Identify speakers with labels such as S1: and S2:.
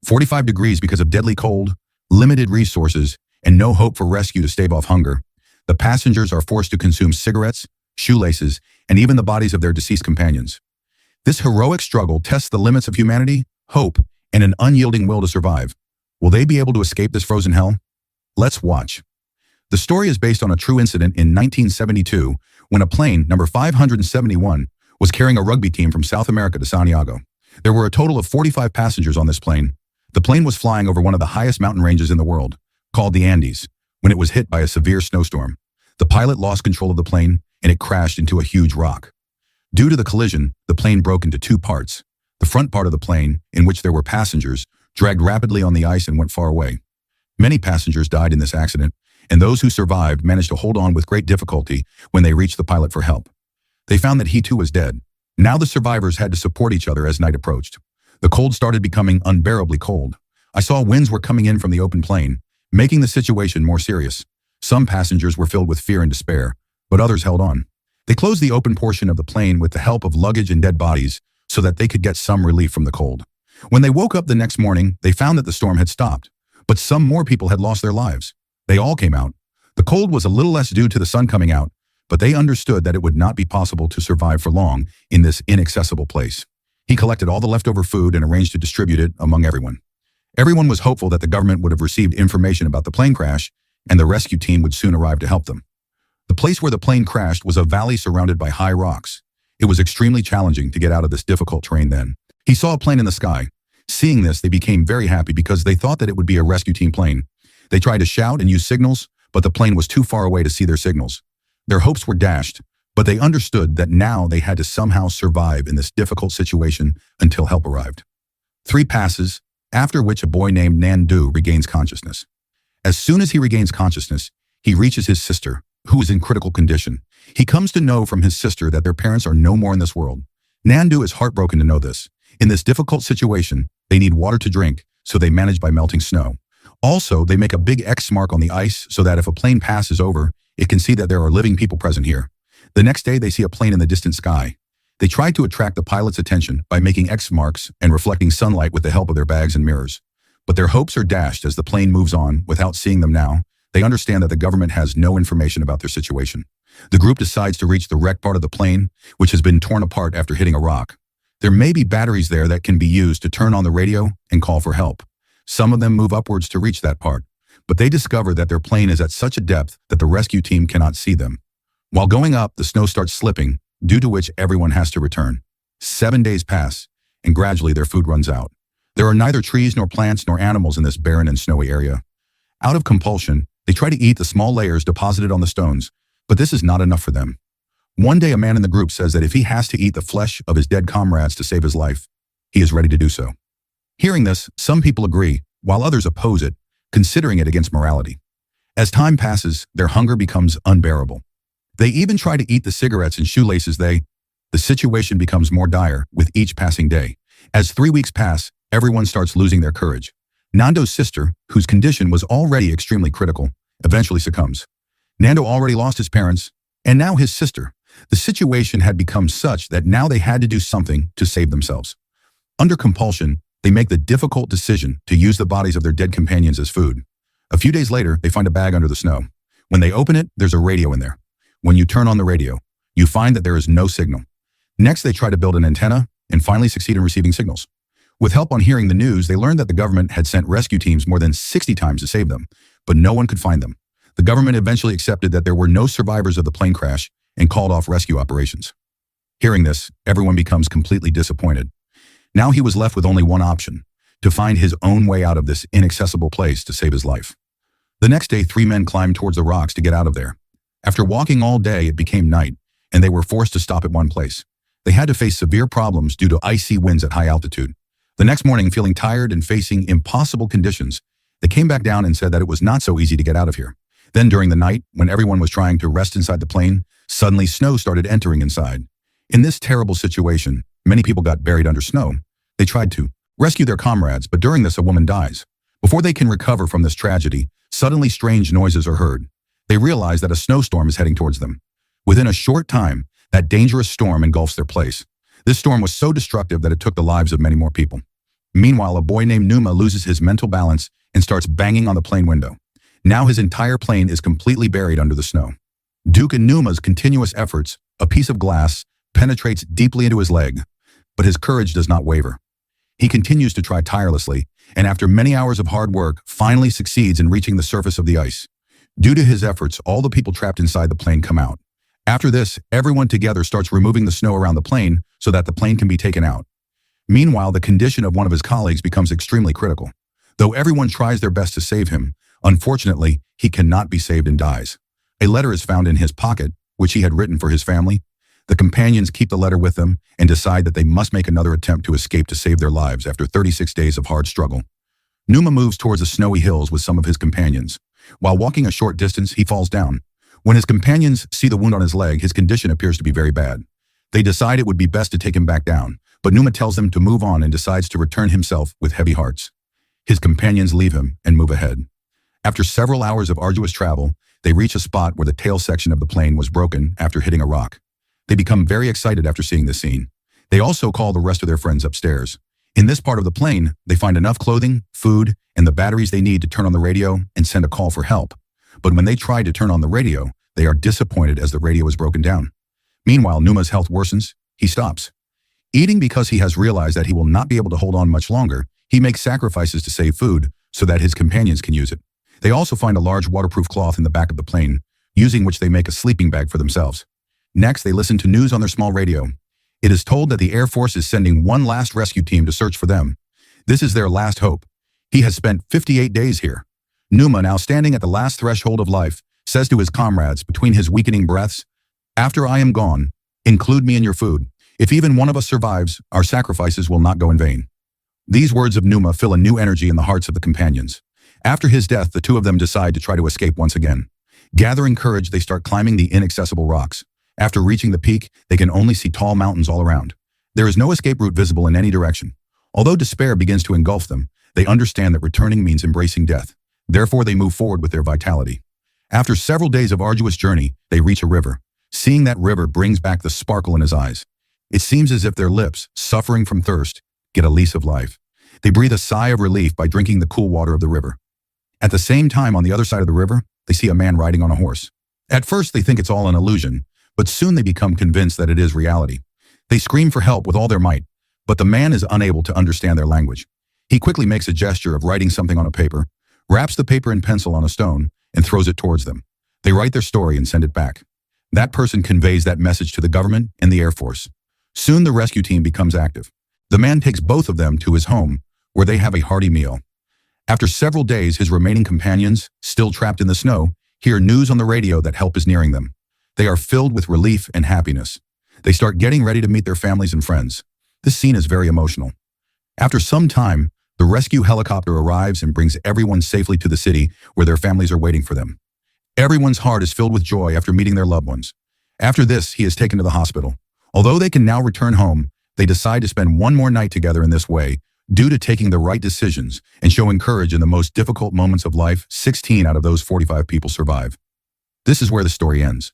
S1: 45 degrees because of deadly cold, limited resources, and no hope for rescue to stave off hunger. The passengers are forced to consume cigarettes, shoelaces, and even the bodies of their deceased companions. This heroic struggle tests the limits of humanity, hope, and an unyielding will to survive. Will they be able to escape this frozen hell? Let's watch. The story is based on a true incident in 1972 when a plane, number 571, was carrying a rugby team from South America to Santiago. There were a total of 45 passengers on this plane. The plane was flying over one of the highest mountain ranges in the world, called the Andes, when it was hit by a severe snowstorm. The pilot lost control of the plane, and it crashed into a huge rock. Due to the collision, the plane broke into two parts. The front part of the plane, in which there were passengers, dragged rapidly on the ice and went far away. Many passengers died in this accident, and those who survived managed to hold on with great difficulty when they reached the pilot for help. They found that he too was dead. Now the survivors had to support each other as night approached. The cold started becoming unbearably cold. I saw winds were coming in from the open plain, making the situation more serious. Some passengers were filled with fear and despair, but others held on. They closed the open portion of the plane with the help of luggage and dead bodies so that they could get some relief from the cold. When they woke up the next morning, they found that the storm had stopped, but some more people had lost their lives. They all came out. The cold was a little less due to the sun coming out, but they understood that it would not be possible to survive for long in this inaccessible place. He collected all the leftover food and arranged to distribute it among everyone. Everyone was hopeful that the government would have received information about the plane crash and the rescue team would soon arrive to help them. The place where the plane crashed was a valley surrounded by high rocks. It was extremely challenging to get out of this difficult terrain then. He saw a plane in the sky. Seeing this, they became very happy because they thought that it would be a rescue team plane. They tried to shout and use signals, but the plane was too far away to see their signals. Their hopes were dashed, but they understood that now they had to somehow survive in this difficult situation until help arrived. 3 passes, after which a boy named Nandu regains consciousness. As soon as he regains consciousness, he reaches his sister, who is in critical condition. He comes to know from his sister that their parents are no more in this world. Nandu is heartbroken to know this. In this difficult situation, they need water to drink, so they manage by melting snow. Also, they make a big X mark on the ice so that if a plane passes over, it can see that there are living people present here. The next day, they see a plane in the distant sky. They try to attract the pilot's attention by making X marks and reflecting sunlight with the help of their bags and mirrors. But their hopes are dashed as the plane moves on without seeing them now. They understand that the government has no information about their situation. The group decides to reach the wrecked part of the plane, which has been torn apart after hitting a rock. There may be batteries there that can be used to turn on the radio and call for help. Some of them move upwards to reach that part, but they discover that their plane is at such a depth that the rescue team cannot see them. While going up, the snow starts slipping, due to which everyone has to return. 7 days pass, and gradually their food runs out. There are neither trees nor plants nor animals in this barren and snowy area. Out of compulsion, they try to eat the small layers deposited on the stones, but this is not enough for them. One day, a man in the group says that if he has to eat the flesh of his dead comrades to save his life, he is ready to do so. Hearing this, some people agree, while others oppose it, considering it against morality. As time passes, their hunger becomes unbearable. They even try to eat the cigarettes and shoelaces the situation becomes more dire with each passing day. As 3 weeks pass, everyone starts losing their courage. Nando's sister, whose condition was already extremely critical, eventually succumbs. Nando already lost his parents, and now his sister. The situation had become such that now they had to do something to save themselves. Under compulsion, they make the difficult decision to use the bodies of their dead companions as food. A few days later, they find a bag under the snow. When they open it, there's a radio in there. When you turn on the radio, you find that there is no signal. Next, they try to build an antenna and finally succeed in receiving signals. With help on hearing the news, they learned that the government had sent rescue teams more than 60 times to save them, but no one could find them. The government eventually accepted that there were no survivors of the plane crash and called off rescue operations. Hearing this, everyone becomes completely disappointed. Now he was left with only one option, to find his own way out of this inaccessible place to save his life. The next day, 3 men climbed towards the rocks to get out of there. After walking all day, it became night, and they were forced to stop at one place. They had to face severe problems due to icy winds at high altitude. The next morning, feeling tired and facing impossible conditions, they came back down and said that it was not so easy to get out of here. Then during the night, when everyone was trying to rest inside the plane, suddenly snow started entering inside. In this terrible situation, many people got buried under snow. They tried to rescue their comrades, but during this, a woman dies. Before they can recover from this tragedy, suddenly strange noises are heard. They realize that a snowstorm is heading towards them. Within a short time, that dangerous storm engulfs their place. This storm was so destructive that it took the lives of many more people. Meanwhile, a boy named Numa loses his mental balance and starts banging on the plane window. Now his entire plane is completely buried under the snow. Duke and Numa's continuous efforts, a piece of glass, penetrates deeply into his leg, but his courage does not waver. He continues to try tirelessly, and after many hours of hard work, finally succeeds in reaching the surface of the ice. Due to his efforts, all the people trapped inside the plane come out. After this, everyone together starts removing the snow around the plane so that the plane can be taken out. Meanwhile, the condition of one of his colleagues becomes extremely critical. Though everyone tries their best to save him, unfortunately, he cannot be saved and dies. A letter is found in his pocket, which he had written for his family. The companions keep the letter with them and decide that they must make another attempt to escape to save their lives after 36 days of hard struggle. Numa moves towards the snowy hills with some of his companions. While walking a short distance, he falls down. When his companions see the wound on his leg, his condition appears to be very bad. They decide it would be best to take him back down, but Numa tells them to move on and decides to return himself with heavy hearts. His companions leave him and move ahead. After several hours of arduous travel, they reach a spot where the tail section of the plane was broken after hitting a rock. They become very excited after seeing this scene. They also call the rest of their friends upstairs. In this part of the plane, they find enough clothing, food, and the batteries they need to turn on the radio and send a call for help. But when they try to turn on the radio, they are disappointed as the radio is broken down. Meanwhile, Numa's health worsens. He stops eating because he has realized that he will not be able to hold on much longer. He makes sacrifices to save food so that his companions can use it. They also find a large waterproof cloth in the back of the plane, using which they make a sleeping bag for themselves. Next, they listen to news on their small radio. It is told that the Air Force is sending one last rescue team to search for them. This is their last hope. He has spent 58 days here. Numa, now standing at the last threshold of life, says to his comrades between his weakening breaths, "After I am gone, include me in your food. If even one of us survives, our sacrifices will not go in vain." These words of Numa fill a new energy in the hearts of the companions. After his death, the two of them decide to try to escape once again. Gathering courage, they start climbing the inaccessible rocks. After reaching the peak, they can only see tall mountains all around. There is no escape route visible in any direction. Although despair begins to engulf them, they understand that returning means embracing death. Therefore, they move forward with their vitality. After several days of arduous journey, they reach a river. Seeing that river brings back the sparkle in his eyes. It seems as if their lips, suffering from thirst, get a lease of life. They breathe a sigh of relief by drinking the cool water of the river. At the same time, on the other side of the river, they see a man riding on a horse. At first, they think it's all an illusion, but soon they become convinced that it is reality. They scream for help with all their might, but the man is unable to understand their language. He quickly makes a gesture of writing something on a paper, wraps the paper and pencil on a stone, and throws it towards them. They write their story and send it back. That person conveys that message to the government and the Air Force. Soon the rescue team becomes active. The man takes both of them to his home, where they have a hearty meal. After several days, his remaining companions, still trapped in the snow, hear news on the radio that help is nearing them. They are filled with relief and happiness. They start getting ready to meet their families and friends. This scene is very emotional. After some time, the rescue helicopter arrives and brings everyone safely to the city where their families are waiting for them. Everyone's heart is filled with joy after meeting their loved ones. After this, he is taken to the hospital. Although they can now return home, they decide to spend one more night together in this way. Due to taking the right decisions and showing courage in the most difficult moments of life, 16 out of those 45 people survive. This is where the story ends.